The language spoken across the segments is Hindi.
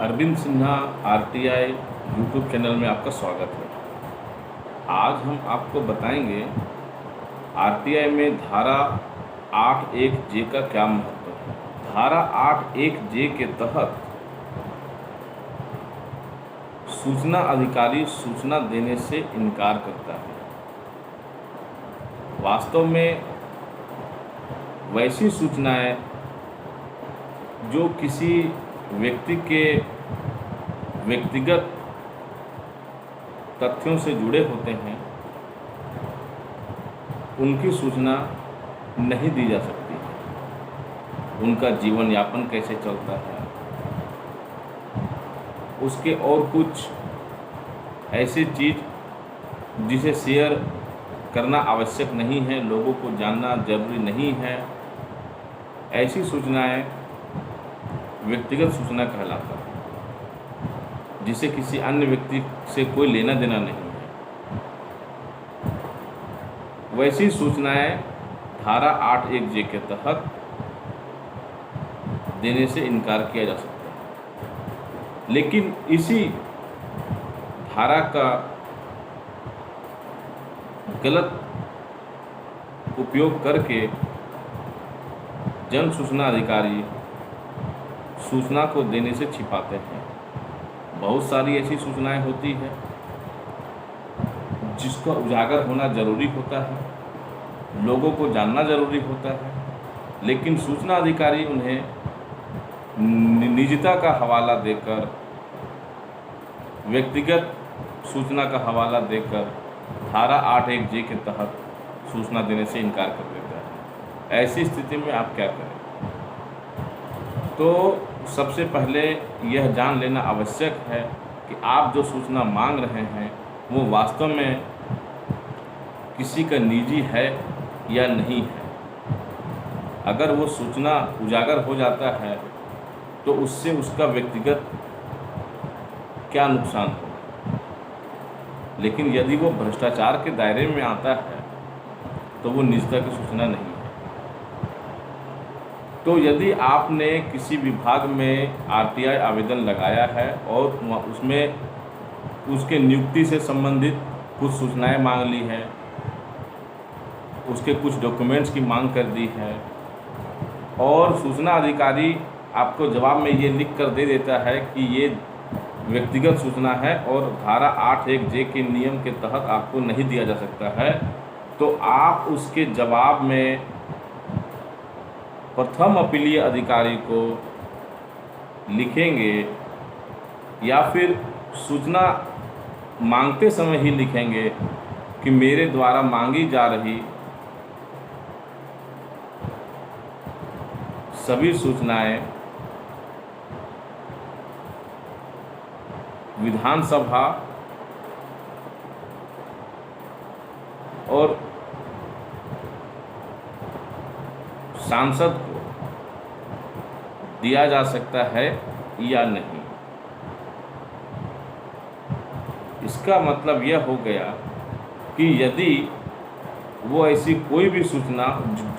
Arvind Sinha RTI YouTube channel में आपका स्वागत है। आज हम आपको बताएंगे आरटीआई में धारा 8(1) जे का क्या महत्व है। धारा 8(1) जे के तहत सूचना अधिकारी सूचना देने से इनकार करता है। वास्तव में वैसी सूचनाएं जो किसी व्यक्ति के व्यक्तिगत तथ्यों से जुड़े होते हैं, उनकी सूचना नहीं दी जा सकती है। उनका जीवन यापन कैसे चलता है, उसके और कुछ ऐसी चीज़ जिसे शेयर करना आवश्यक नहीं है, लोगों को जानना जरूरी नहीं है, ऐसी सूचनाएं व्यक्तिगत सूचना कहलाता है, जिसे किसी अन्य व्यक्ति से कोई लेना देना नहीं है। वैसी सूचनाएं धारा 8(1) जे के तहत देने से इनकार किया जा सकता है। लेकिन इसी धारा का गलत उपयोग करके जन सूचना अधिकारी सूचना को देने से छिपाते हैं। बहुत सारी ऐसी सूचनाएं होती है जिसका उजागर होना ज़रूरी होता है, लोगों को जानना ज़रूरी होता है, लेकिन सूचना अधिकारी उन्हें निजता का हवाला देकर, व्यक्तिगत सूचना का हवाला देकर धारा 8(1) जे के तहत सूचना देने से इनकार कर देता है। ऐसी स्थिति में आप क्या करें? तो सबसे पहले यह जान लेना आवश्यक है कि आप जो सूचना मांग रहे हैं वो वास्तव में किसी का निजी है या नहीं है। अगर वो सूचना उजागर हो जाता है तो उससे उसका व्यक्तिगत क्या नुकसान हो, लेकिन यदि वो भ्रष्टाचार के दायरे में आता है तो वो निजता की सूचना नहीं है। तो यदि आपने किसी विभाग में आरटीआई आवेदन लगाया है और उसमें उसके नियुक्ति से संबंधित कुछ सूचनाएं मांग ली है, उसके कुछ डॉक्यूमेंट्स की मांग कर दी है, और सूचना अधिकारी आपको जवाब में ये लिख कर दे देता है कि ये व्यक्तिगत सूचना है और धारा 8(1) जे के नियम के तहत आपको नहीं दिया जा सकता है, तो आप उसके जवाब में प्रथम अपीलीय अधिकारी को लिखेंगे या फिर सूचना मांगते समय ही लिखेंगे कि मेरे द्वारा मांगी जा रही सभी सूचनाएं विधानसभा और सांसद को दिया जा सकता है या नहीं। इसका मतलब यह हो गया कि यदि वो ऐसी कोई भी सूचना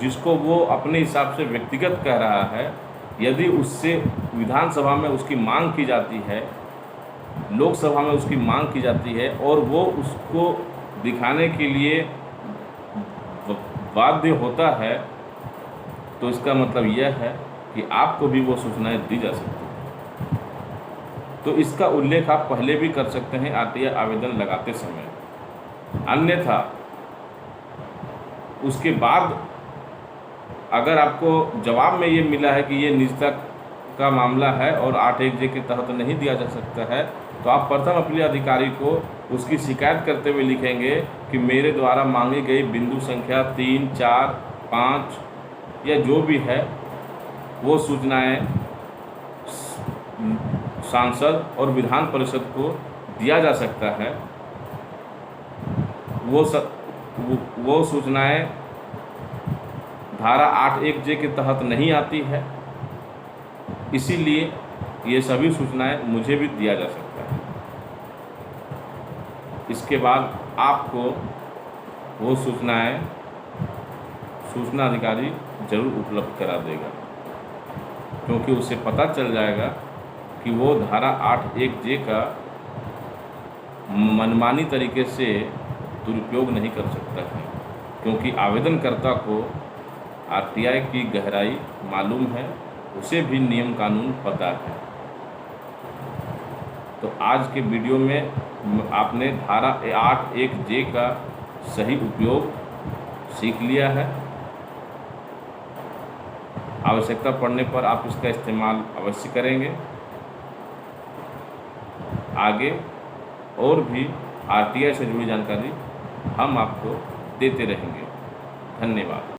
जिसको वो अपने हिसाब से व्यक्तिगत कह रहा है, यदि उससे विधानसभा में उसकी मांग की जाती है, लोकसभा में उसकी मांग की जाती है और वो उसको दिखाने के लिए बाध्य होता है, तो इसका मतलब यह है कि आपको भी वो सूचनाएं दी जा सकती हैं। तो इसका उल्लेख आप पहले भी कर सकते हैं आरटीआई आवेदन लगाते समय। अन्यथा उसके बाद अगर आपको जवाब में ये मिला है कि ये निजता का मामला है और 8(1) जे के तहत नहीं दिया जा सकता है, तो आप प्रथम अपीलीय अधिकारी को उसकी शिकायत करते हुए लिखेंगे कि मेरे द्वारा मांगी गई बिंदु संख्या 3, 4, 5 या जो भी है वो सूचनाएं सांसद और विधान परिषद को दिया जा सकता है। वो सूचनाएं धारा 8(1) जे के तहत नहीं आती है, इसीलिए ये सभी सूचनाएं मुझे भी दिया जा सकता है। इसके बाद आपको वो सूचनाएं सूचना अधिकारी जरूर उपलब्ध करा देगा, क्योंकि उसे पता चल जाएगा कि वो धारा 8(1)(j का मनमानी तरीके से दुरुपयोग नहीं कर सकता है, क्योंकि आवेदनकर्ता को आरटीआई की गहराई मालूम है, उसे भी नियम कानून पता है। तो आज के वीडियो में आपने धारा 8(1)(j का सही उपयोग सीख लिया है। आवश्यकता पड़ने पर आप इसका इस्तेमाल अवश्य करेंगे। आगे और भी आरटीआई से जुड़ी जानकारी हम आपको देते रहेंगे। धन्यवाद।